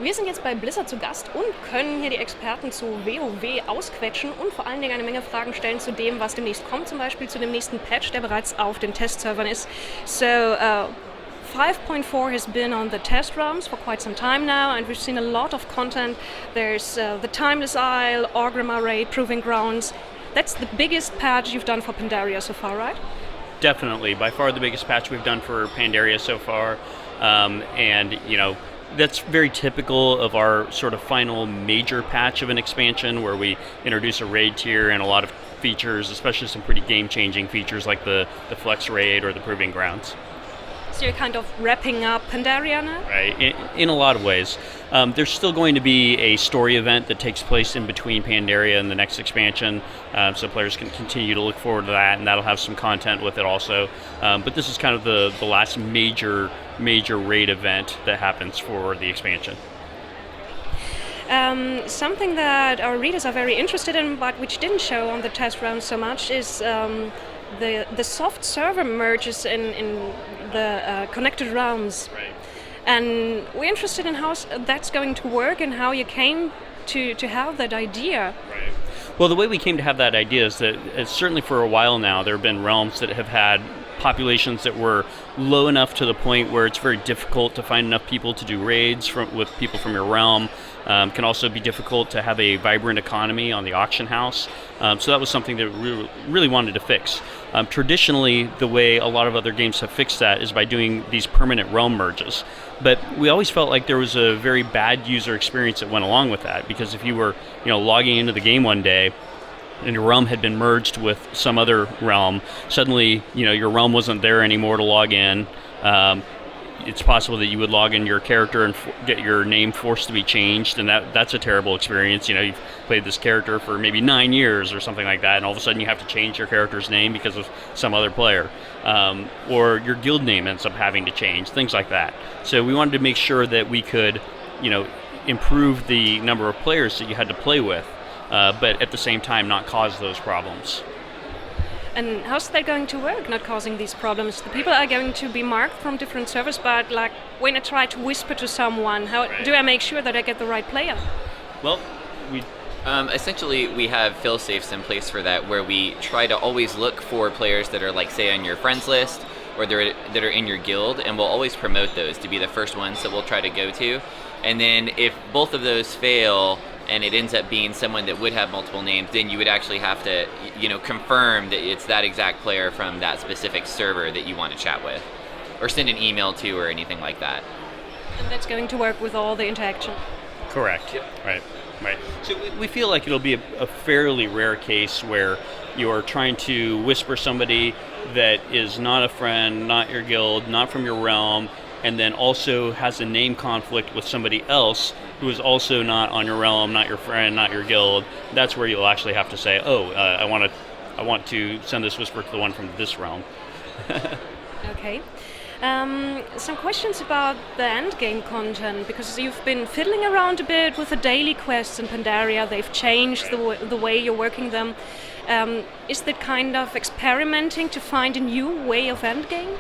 Wir sind jetzt bei Blizzard zu Gast und können hier die Experten zu WoW ausquetschen und vor allen Dingen eine Menge Fragen stellen zu dem, was demnächst kommt, zum Beispiel zu dem nächsten Patch, der bereits auf den Testservern ist. So, 5.4 has been on the test realms for quite some time now, and we've seen a lot of content. There's the Timeless Isle, Orgrimmar Raid, Proving Grounds. That's the biggest patch you've done for Pandaria so far, right? Definitely, by far the biggest patch we've done for Pandaria so far, and that's very typical of our sort of final major patch of an expansion where we introduce a raid tier and a lot of features, especially some pretty game-changing features like the Flex Raid or the Proving Grounds. So you're kind of wrapping up Pandaria now? Right, in a lot of ways. There's still going to be a story event that takes place in between Pandaria and the next expansion, so players can continue to look forward to that, and that'll have some content with it also. But this is kind of the last major raid event that happens for the expansion. Something that our readers are very interested in, but which didn't show on the test round so much, is the soft server merges in the connected realms. Right. And we're interested in how that's going to work and how you came to have that idea. Right. Well, the way we came to have that idea is that certainly for a while now there have been realms that have had populations that were low enough to the point where it's very difficult to find enough people to do raids with people from your realm. Can also be difficult to have a vibrant economy on the auction house. So that was something that we really wanted to fix. Traditionally, the way a lot of other games have fixed that is by doing these permanent realm merges. But we always felt like there was a very bad user experience that went along with that, because if you were logging into the game one day and your realm had been merged with some other realm, suddenly your realm wasn't there anymore to log in. It's possible that you would log in your character and get your name forced to be changed, and that's a terrible experience. You've played this character for maybe 9 years or something like that, and all of a sudden you have to change your character's name because of some other player. Or your guild name ends up having to change, things like that. So we wanted to make sure that we could, improve the number of players that you had to play with, but at the same time not cause those problems. And how's that going to work, not causing these problems? The people are going to be marked from different servers, but like when I try to whisper to someone, how do I make sure that I get the right player? Well, essentially we have fail-safes in place for that, where we try to always look for players that are, like, say, on your friends list or that are in your guild, and we'll always promote those to be the first ones that we'll try to go to. And then if both of those fail and it ends up being someone that would have multiple names, then you would actually have to, confirm that it's that exact player from that specific server that you want to chat with, or send an email to, or anything like that. And that's going to work with all the interaction. Correct. Yep. Right. So we feel like it'll be a fairly rare case where you're trying to whisper somebody that is not a friend, not your guild, not from your realm, and then also has a name conflict with somebody else who is also not on your realm, not your friend, not your guild. That's where you'll actually have to say, I want to send this whisper to the one from this realm. Okay. Some questions about the endgame content, because you've been fiddling around a bit with the daily quests in Pandaria. They've changed the way you're working them. Is that kind of experimenting to find a new way of endgame?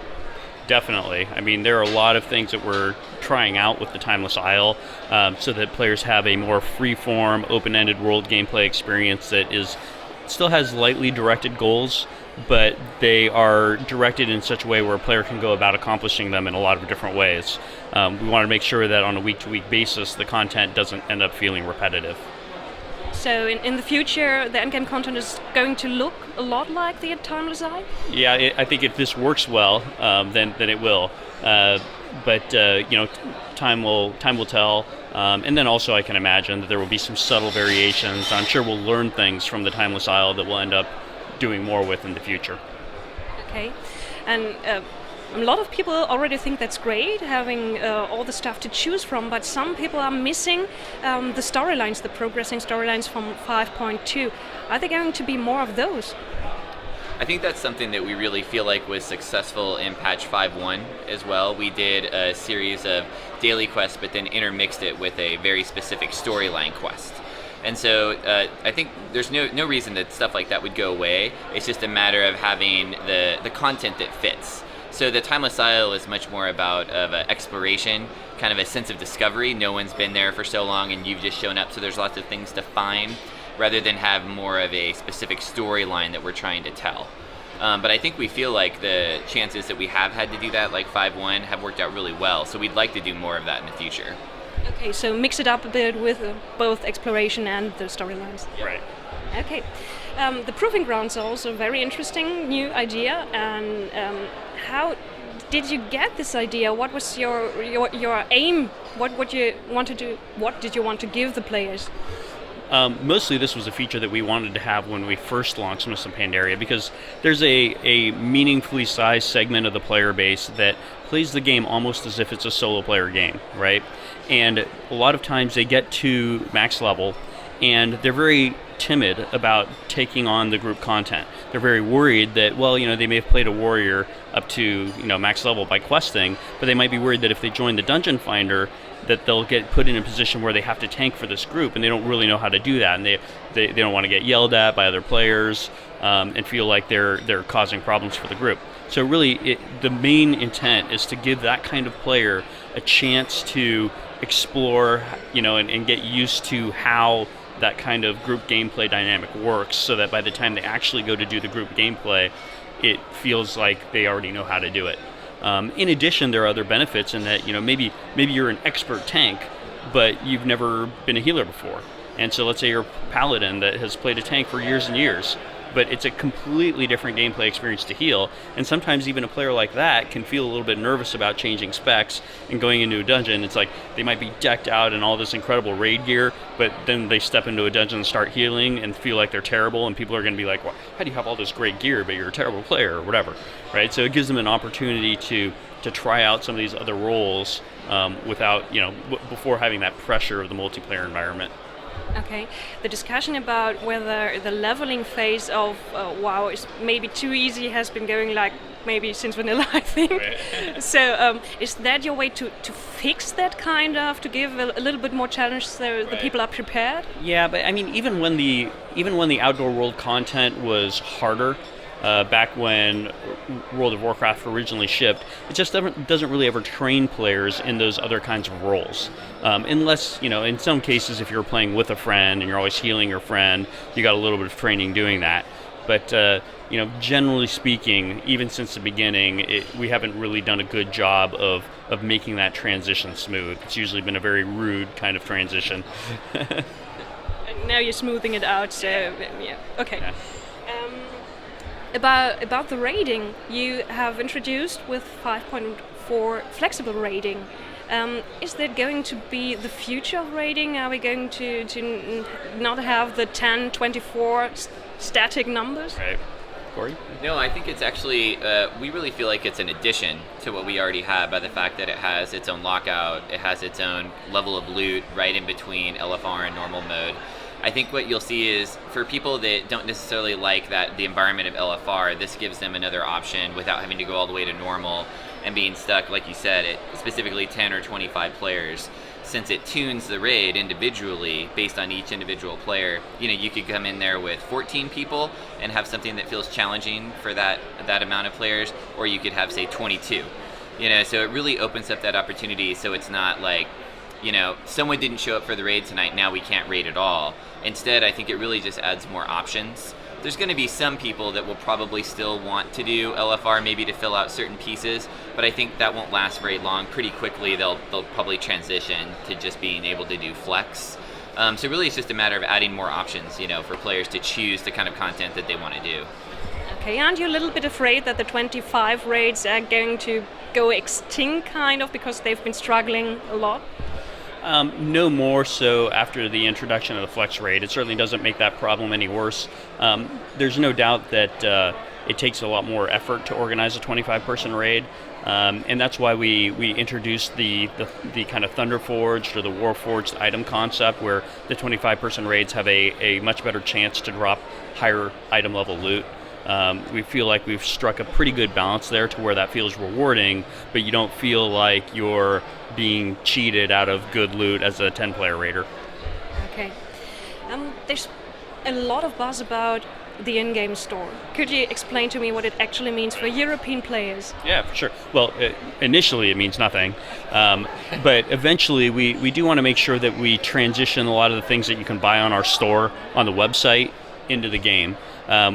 Definitely. I mean, there are a lot of things that we're trying out with the Timeless Isle, so that players have a more free-form, open-ended world gameplay experience that still has lightly directed goals, but they are directed in such a way where a player can go about accomplishing them in a lot of different ways. We want to make sure that on a week-to-week basis, the content doesn't end up feeling repetitive. So in the future, the endgame content is going to look a lot like the Timeless Isle? Yeah, I think if this works well, then it will. But time will tell. And then also I can imagine that there will be some subtle variations. I'm sure we'll learn things from the Timeless Isle that we'll end up doing more with in the future. Okay. And a lot of people already think that's great, having all the stuff to choose from, but some people are missing the storylines, the progressing storylines from 5.2. Are there going to be more of those? I think that's something that we really feel like was successful in patch 5.1 as well. We did a series of daily quests, but then intermixed it with a very specific storyline quest. And so I think there's no reason that stuff like that would go away. It's just a matter of having the content that fits. So the Timeless Isle is much more about of an exploration kind of a sense of discovery. No one's been there for so long and you've just shown up, so there's lots of things to find, rather than have more of a specific storyline that we're trying to tell. But I think we feel like the chances that we have had to do that, like 5.1, have worked out really well, so we'd like to do more of that in the future. Okay, so mix it up a bit with both exploration and the storylines. Right. Okay. The Proving Grounds are also a very interesting new idea. And how did you get this idea? What was your aim? What did you want to give the players? Mostly this was a feature that we wanted to have when we first launched Mists of Pandaria, because there's a meaningfully sized segment of the player base that plays the game almost as if it's a solo player game, right? And a lot of times they get to max level and they're very timid about taking on the group content. They're very worried that, well, they may have played a warrior up to, max level by questing, but they might be worried that if they join the dungeon finder, that they'll get put in a position where they have to tank for this group, and they don't really know how to do that, and they don't want to get yelled at by other players and feel like they're causing problems for the group. So really, the main intent is to give that kind of player a chance to explore, and get used to how that kind of group gameplay dynamic works, so that by the time they actually go to do the group gameplay, it feels like they already know how to do it. In addition, there are other benefits in that, maybe you're an expert tank, but you've never been a healer before. And so let's say you're a paladin that has played a tank for years and years, but it's a completely different gameplay experience to heal. And sometimes even a player like that can feel a little bit nervous about changing specs and going into a dungeon. It's like they might be decked out in all this incredible raid gear, but then they step into a dungeon and start healing and feel like they're terrible, and people are going to be like, well, how do you have all this great gear but you're a terrible player, or whatever, right? So it gives them an opportunity to try out some of these other roles without, before having that pressure of the multiplayer environment. Okay, the discussion about whether the leveling phase of WoW is maybe too easy has been going like maybe since vanilla, I think. Right. So is that your way to fix that kind of, to give a little bit more challenge so the people are prepared? Yeah, but I mean, even when the outdoor world content was harder, back when World of Warcraft originally shipped, it just doesn't really ever train players in those other kinds of roles. Unless, in some cases, if you're playing with a friend and you're always healing your friend, you got a little bit of training doing that. But, generally speaking, even since the beginning, we haven't really done a good job of making that transition smooth. It's usually been a very rude kind of transition. And now you're smoothing it out, so yeah, okay. Yeah. About the raiding, you have introduced with 5.4 flexible raiding. Is that going to be the future of raiding? Are we going to not have the 10, 24 static numbers? Right. Corey? No, I think it's actually, we really feel like it's an addition to what we already have by the fact that it has its own lockout, it has its own level of loot right in between LFR and normal mode. I think what you'll see is, for people that don't necessarily like the environment of LFR, this gives them another option without having to go all the way to normal and being stuck, like you said, at specifically 10 or 25 players. Since it tunes the raid individually based on each individual player, you could come in there with 14 people and have something that feels challenging for that amount of players, or you could have, say, 22. So it really opens up that opportunity, so it's not like, someone didn't show up for the raid tonight, now we can't raid at all. Instead, I think it really just adds more options. There's going to be some people that will probably still want to do LFR, maybe to fill out certain pieces, but I think that won't last very long. Pretty quickly, they'll probably transition to just being able to do flex. So really, it's just a matter of adding more options, for players to choose the kind of content that they want to do. Okay, aren't you a little bit afraid that the 25 raids are going to go extinct, kind of, because they've been struggling a lot? No more so after the introduction of the flex raid. It certainly doesn't make that problem any worse. There's no doubt that it takes a lot more effort to organize a 25-person raid, and that's why we introduced the kind of Thunderforged or the Warforged item concept, where the 25-person raids have a much better chance to drop higher item level loot. We feel like we've struck a pretty good balance there to where that feels rewarding, but you don't feel like you're being cheated out of good loot as a 10-player raider. Okay. There's a lot of buzz about the Ingame-Store. Could you explain to me what it actually means for European players? Yeah, for sure. Well, initially it means nothing, but eventually we do want to make sure that we transition a lot of the things that you can buy on our store on the website into the game.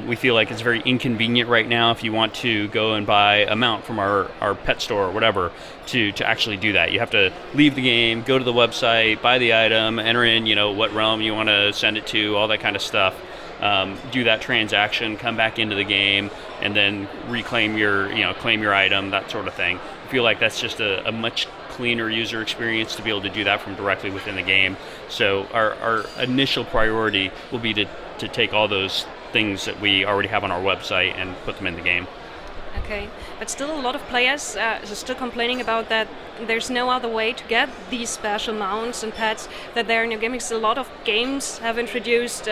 We feel like it's very inconvenient right now if you want to go and buy a mount from our pet store or whatever to actually do that. You have to leave the game, go to the website, buy the item, enter in what realm you want to send it to, all that kind of stuff. Do that transaction, come back into the game, and then reclaim claim your item, that sort of thing. I feel like that's just a much cleaner user experience to be able to do that from directly within the game. So our initial priority will be to take all those things that we already have on our website and put them in the game. Okay, but still a lot of players are still complaining about that there's no other way to get these special mounts and pets that there are in your game. Because a lot of games have introduced,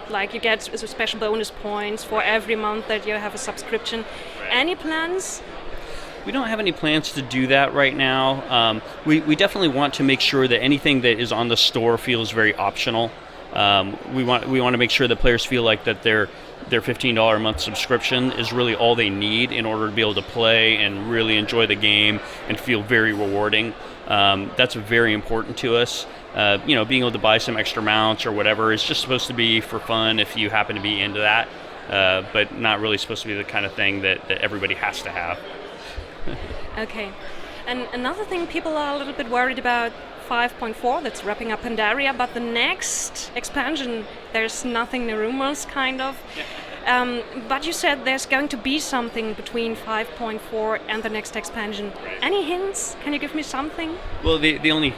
like you get special bonus points for every month that you have a subscription. Right. Any plans? We don't have any plans to do that right now. We definitely want to make sure that anything that is on the store feels very optional. We want to make sure that players feel like that their $15 a month subscription is really all they need in order to be able to play and really enjoy the game and feel very rewarding. That's very important to us. Being able to buy some extra mounts or whatever is just supposed to be for fun if you happen to be into that, but not really supposed to be the kind of thing that everybody has to have. Okay. And another thing people are a little bit worried about 5.4, that's wrapping up Pandaria, but the next expansion, there's nothing, the rumors, kind of. But you said there's going to be something between 5.4 and the next expansion. Any hints? Can you give me something? Well, the only...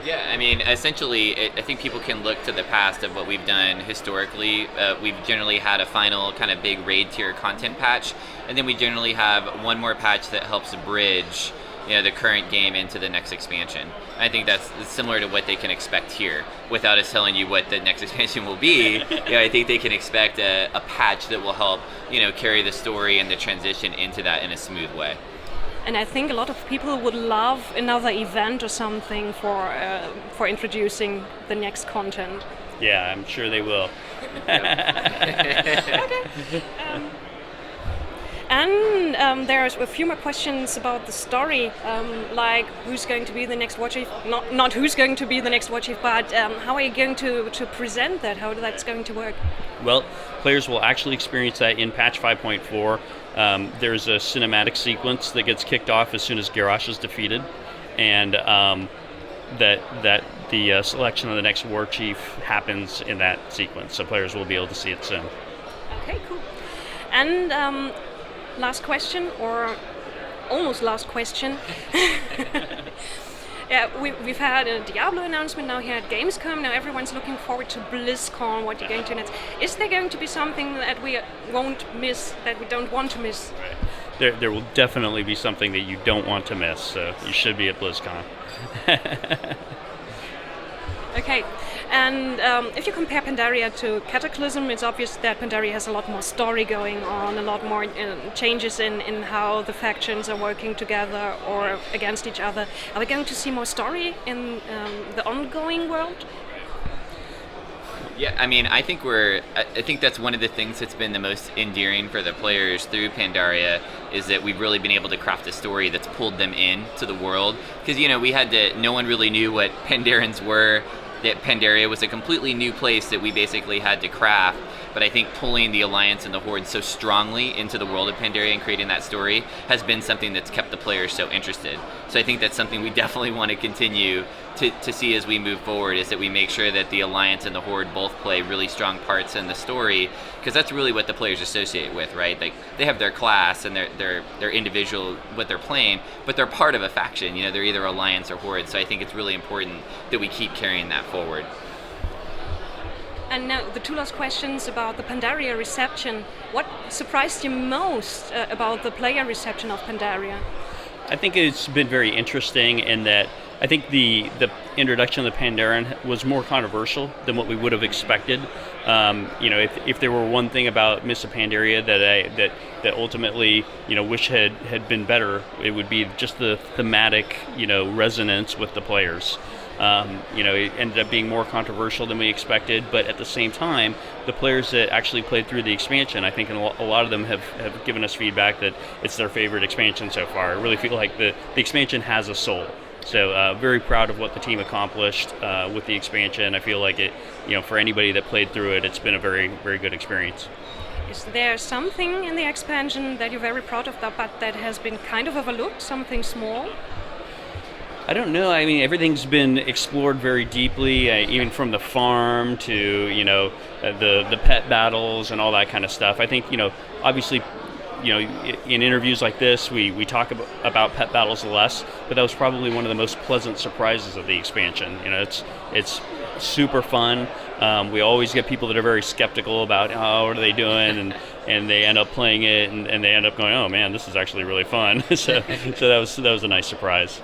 Yeah, I mean, essentially, I think people can look to the past of what we've done historically. We've generally had a final kind of big raid tier content patch, and then we generally have one more patch that helps bridge the current game into the next expansion. I think that's similar to what they can expect here. Without us telling you what the next expansion will be, I think they can expect a patch that will help carry the story and the transition into that in a smooth way. And I think a lot of people would love another event or something for introducing the next content. Yeah, I'm sure they will. Okay. And there's a few more questions about the story, like who's going to be the next war chief, not who's going to be the next war chief, but how are you going to present that, how that's going to work? Well, players will actually experience that in patch 5.4. There's a cinematic sequence that gets kicked off as soon as Garrosh is defeated, and that the selection of the next war chief happens in that sequence, so players will be able to see it soon. Okay, cool. And last question, or almost last question. Yeah, we've had a Diablo announcement now here at Gamescom. Now everyone's looking forward to BlizzCon, what you're going to announce. Is there going to be something that we won't miss, that we don't want to miss? Right. There will definitely be something that you don't want to miss, so you should be at BlizzCon. Okay, and if you compare Pandaria to Cataclysm, it's obvious that Pandaria has a lot more story going on, a lot more changes in how the factions are working together or against each other. Are we going to see more story in the ongoing world? Yeah, I mean, I think that's one of the things that's been the most endearing for the players through Pandaria is that we've really been able to craft a story that's pulled them in to the world. Because, no one really knew what Pandarans were, that Pandaria was a completely new place that we basically had to craft. But I think pulling the Alliance and the Horde so strongly into the world of Pandaria and creating that story has been something that's kept the players so interested. So I think that's something we definitely want to continue to see as we move forward, is that we make sure that the Alliance and the Horde both play really strong parts in the story, because that's really what the players associate with, right? Like, they have their class and their individual, what they're playing, but they're part of a faction. They're either Alliance or Horde. So I think it's really important that we keep carrying that forward. And now the two last questions about the Pandaria reception. What surprised you most about the player reception of Pandaria? I think it's been very interesting in that I think the introduction of the Pandaren was more controversial than what we would have expected. If there were one thing about Mists of Pandaria that ultimately wish had been better, it would be just the thematic resonance with the players. It ended up being more controversial than we expected, but at the same time, the players that actually played through the expansion, I think a lot of them have given us feedback that it's their favorite expansion so far. I really feel like the expansion has a soul. So very proud of what the team accomplished with the expansion. I feel like it, for anybody that played through it, it's been a very, very good experience. Is there something in the expansion that you're very proud of, but that has been kind of overlooked, something small? I don't know. I mean, everything's been explored very deeply, even from the farm to, the pet battles and all that kind of stuff. I think, obviously, in interviews like this, we talk about pet battles less, but that was probably one of the most pleasant surprises of the expansion. It's super fun. We always get people that are very skeptical about, what are they doing, and they end up playing it, and they end up going, oh man, this is actually really fun. so that was a nice surprise.